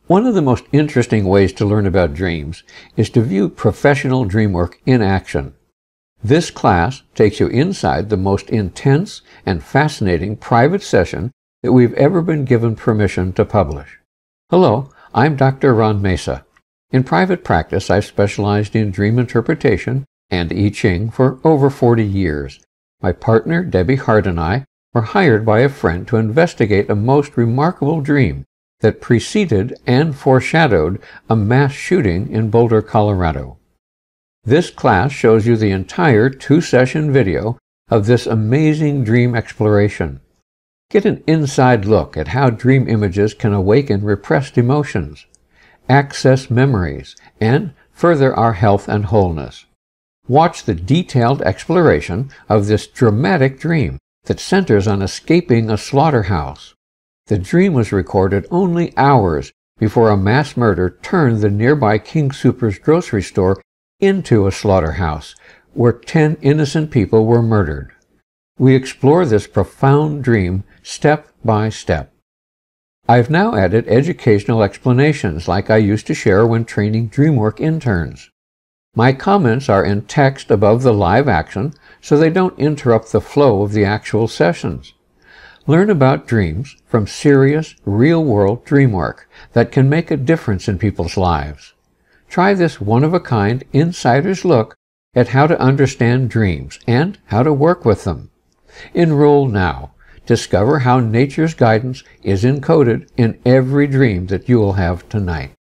One of the most interesting ways to learn about dreams is to view professional dream work in action. This class takes you inside the most intense and fascinating private session that we've ever been given permission to publish. Hello, I'm Dr. Ron Mesa. In private practice, I've specialized in dream interpretation and I Ching for over 40 years. My partner, Debbie Hart, and I were hired by a friend to investigate a most remarkable dream that preceded and foreshadowed a mass shooting in Boulder, Colorado. This class shows you the entire 2-session video of this amazing dream exploration. Get an inside look at how dream images can awaken repressed emotions, access memories, and further our health and wholeness. Watch the detailed exploration of this dramatic dream that centers on escaping a slaughterhouse. The dream was recorded only hours before a mass murder turned the nearby King Soopers grocery store into a slaughterhouse, where 10 innocent people were murdered. We explore this profound dream step by step. I've now added educational explanations like I used to share when training DreamWork interns. My comments are in text above the live action so they don't interrupt the flow of the actual sessions. Learn about dreams from serious, real-world dream work that can make a difference in people's lives. Try this one-of-a-kind insider's look at how to understand dreams and how to work with them. Enroll now. Discover how nature's guidance is encoded in every dream that you will have tonight.